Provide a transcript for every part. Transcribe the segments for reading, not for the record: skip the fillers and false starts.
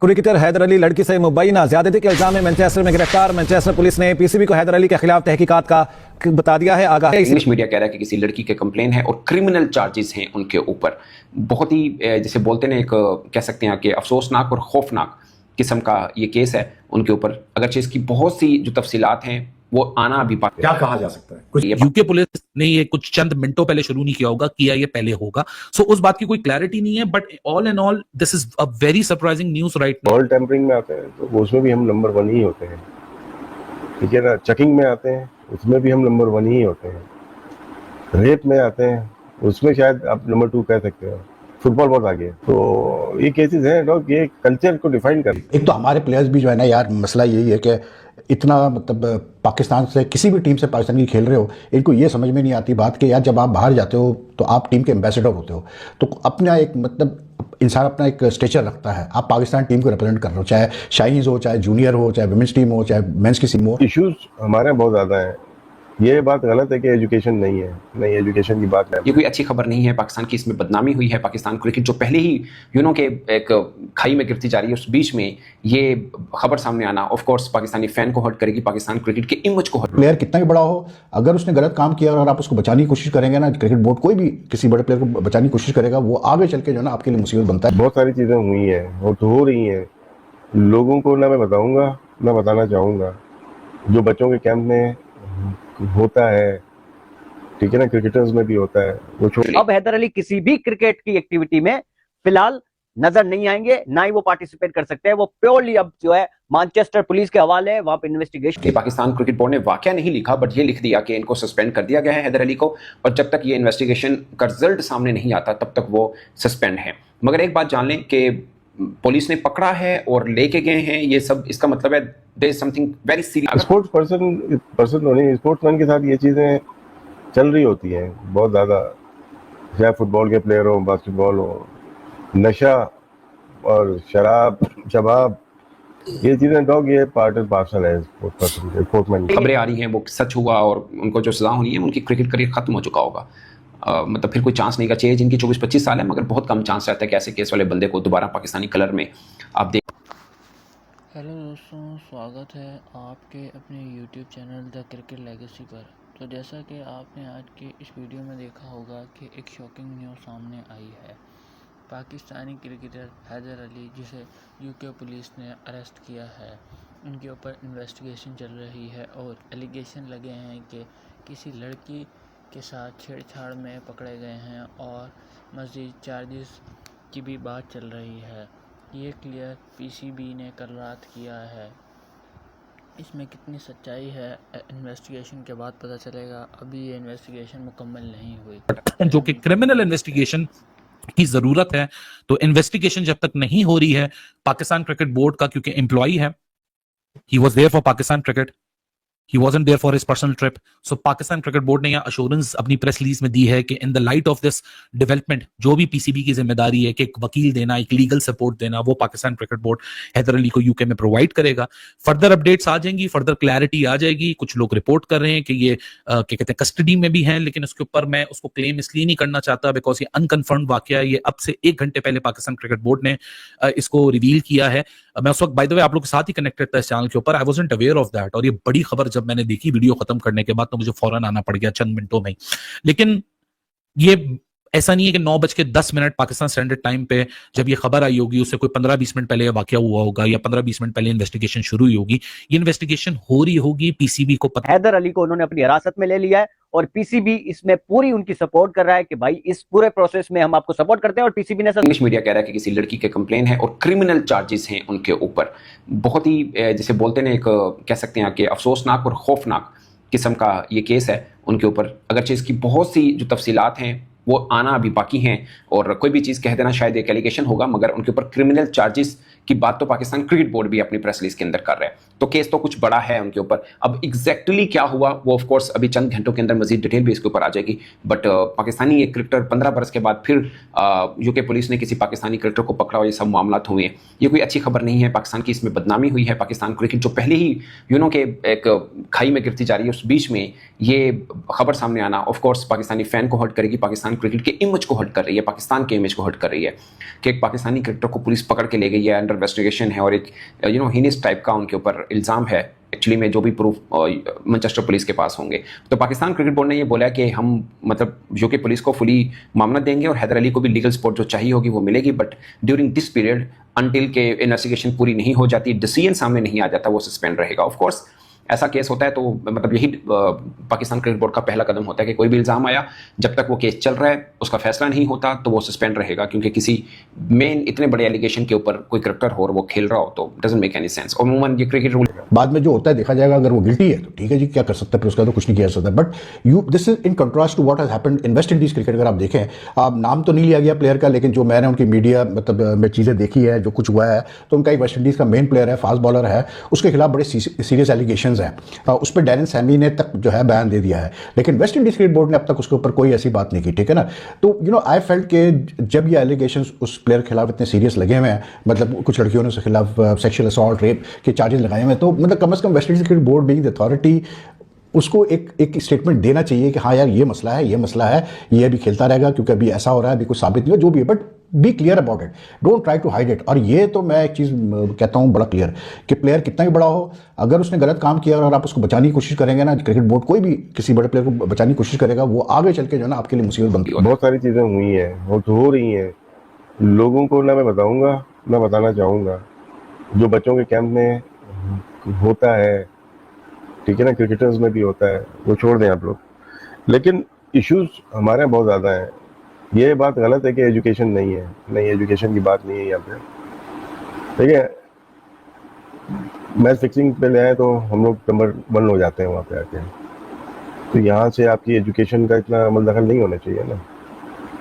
Cricketer Haider Ali लड़की से मुबैना ज्यादती के इल्जाम में मैनचेस्टर में गिरफ्तार। मैनचेस्टर पुलिस ने पीसीबी को हैदर अली के खिलाफ तहकीकात का बता दिया है आगाह। इंग्लिश मीडिया कह रहा है कि किसी लड़की के कंप्लेन है और क्रिमिनल चार्जेस हैं उनके ऊपर। बहुत ही जैसे बोलते हैं, एक कह सकते हैं कि अफसोसनाक और खौफनाक किस्म का ये केस है उनके ऊपर। अगरचे इसकी बहुत सी जो तफसीलात हैं वो आना अभी बाकी। क्या कहा जा सकता है? कुछ यूके पुलिस ने ये कुछ चंद मिनटों पहले शुरू नहीं किया होगा, किया ये पहले होगा। सो उस बात की कोई क्लैरिटी नहीं है, but all and all this is a very surprising news right now. Ball tampering में आते हैं तो उसमें भी हम नंबर 1 ही होते हैं, ठीक है ना। चेकिंग में आते हैं उसमें भी हम नंबर 1 ही होते हैं। रेप में आते हैं उसमें शायद आप नंबर 2 कह सकते हो। फुटबॉल बहुत आगे है, तो ये केसेस हैं लोग, ये कल्चर को डिफाइन कर। एक तो हमारे प्लेयर्स भी जो है ना यार, मसला यही है कि इतना मतलब पाकिस्तान से किसी भी टीम से पाकिस्तान की खेल रहे हो, इनको ये समझ में नहीं आती बात कि यार जब आप बाहर जाते हो तो आप टीम के एम्बेसडर होते हो, तो अपना एक मतलब इंसान अपना एक स्टेचर रखता है। आप पाकिस्तान टीम को रिप्रेजेंट कर रहे हो, चाहे शाइनीज हो, चाहे जूनियर हो, चाहे वुमेन्स टीम हो, चाहे मेंस की टीम हो। इश्यूज हमारे बहुत ज़्यादा हैं। ये बात गलत है कि एजुकेशन नहीं है, नहीं एजुकेशन की बात है। ये कोई अच्छी खबर नहीं है। पाकिस्तान की इसमें बदनामी हुई है। पाकिस्तान क्रिकेट जो पहले ही के एक खाई में गिरती जा रही है, उस बीच में ये खबर सामने आना ऑफ कोर्स पाकिस्तानी फैन को हर्ट करेगी, पाकिस्तान क्रिकेट के इमेज को हर्ट। प्लेयर कितना भी बड़ा हो, अगर उसने गलत काम किया और आप उसको बचाने की कोशिश करेंगे ना, क्रिकेट बोर्ड कोई भी किसी बड़े प्लेयर को बचाने की कोशिश करेगा, वो आगे चल के जो है ना आपके लिए मुसीबत बनता है। बहुत सारी चीज़ें हुई हैं और तो हो रही हैं। लोगों को ना मैं बताऊंगा, मैं बताना चाहूँगा जो बच्चों के कैंप में होता है, ठीक है ना, क्रिकेटर्स में भी होता है वो। अब हैदर अली किसी भी क्रिकेट की एक्टिविटी में फिलहाल नजर नहीं आएंगे, ना ही वो पार्टिसिपेट कर सकते हैं। वो प्योरली अब जो है मैनचेस्टर पुलिस के हवाले है, वहां पर इन्वेस्टिगेशन। पाकिस्तान क्रिकेट बोर्ड ने वाकया नहीं लिखा, बट ये लिख दिया कि इनको सस्पेंड कर दिया गया है हैदर अली को, और जब तक ये इन्वेस्टिगेशन का रिजल्ट सामने नहीं आता तब तक वो सस्पेंड है। मगर एक बात जान लें कि पुलिस ने पकड़ा है और लेके गए हैं ये सब, इसका मतलब है there is something very serious. Sports person तो नहीं, स्पोर्ट्समैन के साथ ये चीज़ें चल रही होती हैं बहुत ज़्यादा, चाहे फुटबॉल के प्लेयर हो, बास्केटबॉल हो, नशा और शराब, ये चीज़ें डॉग, ये पार्ट एंड पार्सल है स्पोर्ट्समैन। खबरें आ रही हैं वो सच हुआ और उनको जो सजा होनी है, उनकी क्रिकेट करियर खत्म हो चुका होगा। मतलब फिर कोई चांस नहीं का चाहिए। जिनकी 24-25 साल है, मगर बहुत कम चांस रहता है कि ऐसे केस वाले बंदे को दोबारा पाकिस्तानी कलर में आप देख। हेलो दोस्तों, स्वागत है आपके अपने YouTube channel the cricket legacy पर। तो जैसा कि आपने आज के इस वीडियो में देखा होगा कि एक शॉकिंग न्यूज़ सामने आई है। पाकिस्तानी क्रिकेटर हैदर अली, जिसे यूके पुलिस ने अरेस्ट किया है, उनके ऊपर इन्वेस्टिगेशन चल रही है और एलिगेशन लगे हैं कि किसी लड़की के साथ छेड़छाड़ में पकड़े गए हैं और मज़ीद चार्जेस की भी बात चल रही है। ये क्लियर पीसीबी ने कल रात किया है। इसमें कितनी सच्चाई है इन्वेस्टिगेशन के बाद पता चलेगा। अभी ये इन्वेस्टिगेशन मुकम्मल नहीं हुई, जो कि क्रिमिनल इन्वेस्टिगेशन की जरूरत है। तो इन्वेस्टिगेशन जब तक नहीं हो रही है पाकिस्तान क्रिकेट बोर्ड का, क्योंकि एम्प्लॉई है, he was there for Pakistan cricket, he wasn't there for his personal trip. So Pakistan cricket board ने यह अश्योरेंस अपनी प्रेस रिलीज में दी है कि in the light of this development जो भी पीसीबी की जिम्मेदारी है कि एक वकील देना, एक लीगल सपोर्ट देना, वो पाकिस्तान क्रिकेट बोर्ड हैदर अली को यूके में प्रोवाइड करेगा। फर्दर अपडेट्स आ जाएंगी, फर्दर क्लैरिटी आ जाएगी। कुछ लोग रिपोर्ट कर रहे हैं कि ये क्या कहते हैं कस्टडी में भी हैं, लेकिन उसके ऊपर मैं उसको क्लेम इसलिए नहीं करना चाहता बिकॉज ये अनकन्फर्म्ड वाकया है। ये अब से 1 घंटे पहले पाकिस्तान क्रिकेट बोर्ड ने इसको रिवील किया है। मैं उस वक्त बाय द वे आप लोग के साथ ही कनेक्टेड था इस चैनल के ऊपर, I wasn't aware of that. और ये बड़ी खबर जब मैंने देखी वीडियो खत्म करने के बाद तो मुझे फौरन आना पड़ गया चंद मिनटों में ही। लेकिन ये ऐसा नहीं है कि 9:10 पाकिस्तान स्टैंडर्ड टाइम पे जब ये खबर आई होगी उससे कोई 15-20 मिनट पहले वाकया हुआ होगा या 15-20 मिनट पहले इन्वेस्टिगेशन शुरू हुई होगी। ये इन्वेस्टिगेशन हो रही होगी, पीसीबी को पता। हैदर अली को उन्होंने अपनी हिरासत में ले लिया है और पीसीबी इसमें पूरी उनकी सपोर्ट कर रहा है कि भाई इस पूरे प्रोसेस में हम आपको सपोर्ट करते हैं। और पीसीबी ने इंग्लिश मीडिया कह रहा है कि किसी लड़की के कंप्लेन है और क्रिमिनल चार्जेस हैं उनके ऊपर। बहुत ही जैसे बोलते हैं, एक कह सकते हैं कि अफसोसनाक और खौफनाक किस्म का ये केस है उनके ऊपर। अगरचे इसकी बहुत सी जो तफसीलात हैं वो आना अभी बाकी हैं, और कोई भी चीज़ कह देना शायद एक एलिगेशन होगा, मगर उनके ऊपर क्रिमिनल चार्जेस की बात तो पाकिस्तान क्रिकेट बोर्ड भी अपनी प्रेस रिलीज के अंदर कर रहा है। तो केस तो कुछ बड़ा है उनके ऊपर। अब एग्जैक्टली क्या हुआ वो ऑफ कोर्स अभी चंद घंटों के अंदर मजीद डिटेल भी इसके ऊपर आ जाएगी। बट पाकिस्तानी एक क्रिकेटर 15 बरस के बाद फिर यूके पुलिस ने किसी पाकिस्तानी क्रिकेटर को पकड़ा और ये सब मामला हुए हैं। ये कोई अच्छी खबर नहीं है। पाकिस्तान की इसमें बदनामी हुई है। पाकिस्तान क्रिकेट जो पहले ही के एक खाई में गिरती जा रही है, उस बीच में ये खबर सामने आना ऑफ कोर्स पाकिस्तानी फैन को हर्ट करेगी, पाकिस्तान क्रिकेट के इमेज को हर्ट कर रही है, पाकिस्तान के इमेज को हर्ट कर रही है कि एक पाकिस्तानी क्रिकेटर को पुलिस पकड़ के ले गई है अंडर इन्वेस्टिगेशन है और एक हीनियस टाइप का उनके ऊपर इल्ज़ाम है, एक्चुअली में जो भी प्रूफ मैनचेस्टर पुलिस के पास होंगे, तो पाकिस्तान क्रिकेट बोर्ड ने ये बोला कि हम मतलब यूके पुलिस को फुली मामला देंगे और हैदर अली को भी लीगल सपोर्ट जो चाहिए होगी वो मिलेगी, but during this period until के इन्वेस्टिगेशन पूरी नहीं हो जाती, डिसीजन सामने नहीं आ जाता, वो सस्पेंड रहेगा। ऑफ कोर्स ऐसा केस होता है तो मतलब यही पाकिस्तान क्रिकेट बोर्ड का पहला कदम होता है कि कोई भी इल्ज़ाम आया, जब तक वो केस चल रहा है उसका फैसला नहीं होता तो वो सस्पेंड रहेगा, क्योंकि किसी मेन इतने बड़े एलिगेशन के ऊपर कोई क्रिकेटर हो और वो खेल रहा हो तो डजंट मेक एनी सेंस। अमूमन ये क्रिकेट रूल बाद में जो होता है देखा जाएगा, अगर वो गिल्टी है तो ठीक है जी, क्या कर सकता है, फिर उसका तो कुछ नहीं किया जा सकता। But this is in contrast to what has happened in West Indies cricket. अगर आप देखें, आप नाम तो नहीं लिया गया प्लेयर का, लेकिन जो मैंने उनकी मीडिया मतलब में चीज़ें देखी है, जो कुछ हुआ है, तो उनका एक वेस्ट इंडीज़ का मेन प्लेयर है, फास्ट बॉलर है, उसके खिलाफ बड़े सीरियस एलिगेशंस हैं। उस पर डैरेन सैमी ने तक जो है बयान दे दिया है, लेकिन वेस्ट इंडीज क्रिकेट बोर्ड ने अब तक उसके ऊपर कोई ऐसी बात नहीं की, ठीक है ना। तो आई फेल्ट के जब ये एलिगेशंस उस प्लेयर के खिलाफ इतने सीरियस लगे हुए हैं, मतलब कुछ लड़कियों ने उसके खिलाफ सेक्सुअल असॉल्ट, रेप के चार्जेस लगाए हुए हैं, तो मतलब कम से कम West Indies cricket board being the authority उसको एक स्टेटमेंट देना चाहिए कि हाँ यार ये मसला है, ये मसला है, ये अभी खेलता रहेगा क्योंकि अभी ऐसा हो रहा है, अभी कुछ साबित नहीं हो, जो भी है, but be clear about it, don't try to hide it. और ये तो मैं एक चीज़ कहता हूँ बड़ा क्लियर कि प्लेयर कितना भी बड़ा हो, अगर उसने गलत काम किया और आप उसको बचाने की कोशिश करेंगे ना, क्रिकेट बोर्ड कोई भी किसी बड़े प्लेयर को बचाने की कोशिश करेगा, वो आगे चल के जो है ना आपके लिए मुसीबत बनती है। बहुत सारी चीज़ें हुई हैं और हो रही हैं, लोगों को ना मैं बताऊंगा ना बताना चाहूँगा, जो बच्चों के कैंप में होता है, ठीक है ना, क्रिकेटर्स में भी होता है, वो छोड़ दें आप लोग, लेकिन इश्यूज हमारे यहाँ बहुत ज़्यादा हैं। ये बात गलत है कि एजुकेशन नहीं है, नहीं एजुकेशन की बात नहीं है यहाँ पे, ठीक है। मैच फिक्सिंग पे ले आए तो हम लोग नंबर 1 हो जाते हैं वहाँ पे आके, तो यहाँ से आपकी एजुकेशन का इतना अमल दखल नहीं होना चाहिए ना।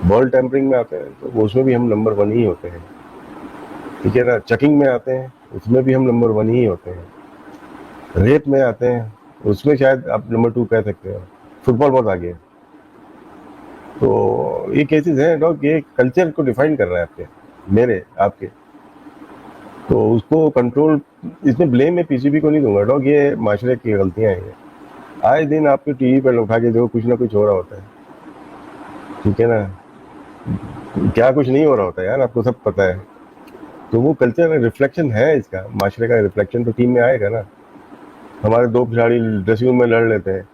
बॉल टैंपरिंग में आते हैं तो उसमें भी हम नंबर 1 ही होते हैं, ठीक है ना। चेकिंग में आते हैं उसमें भी हम नंबर 1 ही होते हैं। रेप में आते हैं उसमें शायद आप नंबर 2 कह सकते हो। फुटबॉल बहुत आगे है। तो ये केसेस हैं डॉग, ये कल्चर को डिफाइन कर रहा है आपके, मेरे आपके, तो उसको कंट्रोल, इसमें ब्लेम मैं पीसीबी को नहीं दूंगा डॉग, ये माशरे की गलतियां हैं। आए दिन आपके टीवी पर उठा के देखो, कुछ ना कुछ हो रहा होता है, ठीक है ना। क्या कुछ नहीं हो रहा होता है यार, आपको सब पता है। तो वो कल्चर रिफ्लेक्शन है, इसका माशरे का रिफ्लेक्शन तो टीम में आएगा ना। हमारे 2 खिलाड़ी ड्रेसिंग रूम में लड़ लेते हैं,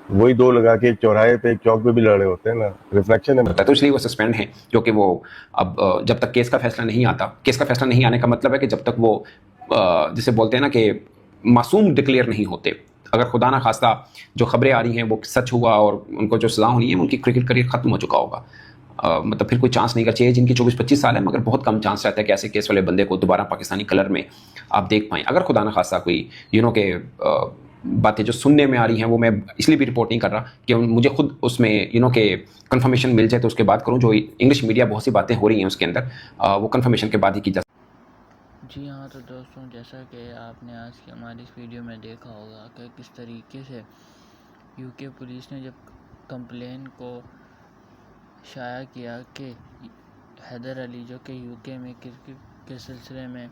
वही 2 लगा के एक चौराहे पे एक चौक पे भी लड़ रहे होते हैं ना, रिफ्लेक्शन है। तो इसलिए वो सस्पेंड है, क्योंकि वो अब जब तक केस का फैसला नहीं आता, केस का फैसला नहीं आने का मतलब है कि जब तक वो जिसे बोलते हैं ना कि मासूम डिक्लेयर नहीं होते, अगर खुदा ना खास्ता जो खबरें आ रही हैं वो सच हुआ और उनको जो सज़ा होनी है, उनकी क्रिकेट करियर खत्म हो चुका होगा। मतलब फिर कोई चांस नहीं, चाहिए जिनकी 24-25 साल है, मगर बहुत कम चांस रहता है कि ऐसे केस वाले बंदे को दोबारा पाकिस्तानी कलर में आप देख पाएँ। अगर खुदा ना खास्ता कोई के बातें जो सुनने में आ रही हैं, वो मैं इसलिए भी रिपोर्ट नहीं कर रहा कि मुझे खुद उसमें के कंफर्मेशन मिल जाए तो उसके बाद करूं। जो इंग्लिश मीडिया बहुत सी बातें हो रही हैं उसके अंदर, वो कंफर्मेशन के बाद ही की जा। जी हाँ, तो दोस्तों जैसा कि आपने आज की हमारी इस वीडियो में देखा होगा कि किस तरीके से यूके पुलिस ने जब कंप्लेन को शाया किया कि हैदर अली जो कि यूके में क्रिकेट के सिलसिले में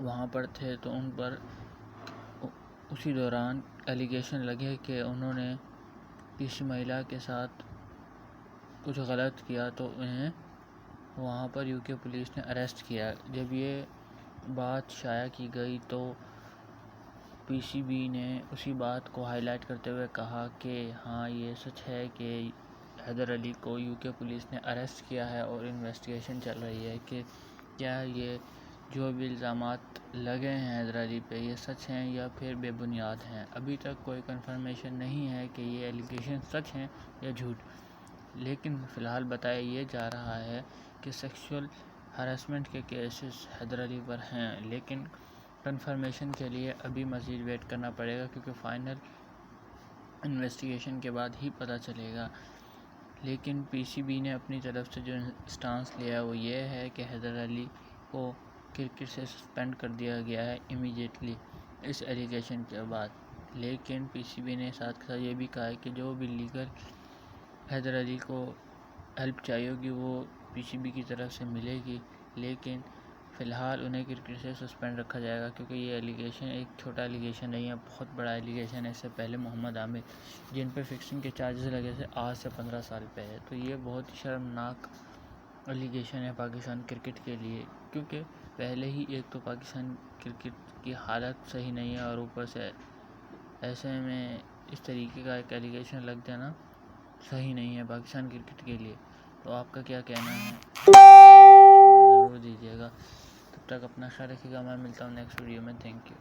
वहाँ पर थे, तो उन पर उसी दौरान एलिगेशन लगे कि उन्होंने किसी महिला के साथ कुछ गलत किया, तो उन्हें वहाँ पर यूके पुलिस ने अरेस्ट किया। जब ये बात शाया की गई तो पीसीबी ने उसी बात को हाईलाइट करते हुए कहा कि हाँ ये सच है कि हैदर अली को यूके पुलिस ने अरेस्ट किया है और इन्वेस्टिगेशन चल रही है कि क्या ये जो भी इल्ज़ामात लगे हैं हैदर अली पे ये सच हैं या फिर बेबुनियाद हैं। अभी तक कोई कंफर्मेशन नहीं है कि ये एलिगेशन सच हैं या झूठ, लेकिन फ़िलहाल बताया ये जा रहा है कि सेक्सुअल हरासमेंट के केसेस हैदर अली पर हैं, लेकिन कंफर्मेशन के लिए अभी मज़ीद वेट करना पड़ेगा, क्योंकि फ़ाइनल इन्वेस्टिगेशन के बाद ही पता चलेगा। लेकिन पीसीबी ने अपनी तरफ से जो स्टांस लिया है वो ये है कि हैदर अली को क्रिकेट से सस्पेंड कर दिया गया है इमीडिएटली इस एलिगेशन के बाद। लेकिन पीसीबी ने साथ के साथ ये भी कहा है कि जो भी लीगल हैदर अली को हेल्प चाहिए होगी वो पीसीबी की तरफ से मिलेगी, लेकिन फ़िलहाल उन्हें क्रिकेट से सस्पेंड रखा जाएगा, क्योंकि ये एलिगेशन एक छोटा एलिगेशन नहीं है, बहुत बड़ा एलिगेशन है। इससे पहले मोहम्मद आमिर जिन पे फिक्सिंग के चार्जेस लगे थे आज से 15 साल पहले, तो ये बहुत ही शर्मनाक एलिगेशन है पाकिस्तान क्रिकेट के लिए, क्योंकि पहले ही एक तो पाकिस्तान क्रिकेट की हालत सही नहीं है और ऊपर से ऐसे में इस तरीके का एक एलिगेशन लग जाना सही नहीं है पाकिस्तान क्रिकेट के लिए। तो आपका क्या कहना है ज़रूर दीजिएगा। तब तक अपना ख्याल रखिएगा। मैं मिलता हूँ नेक्स्ट वीडियो में। Thank you.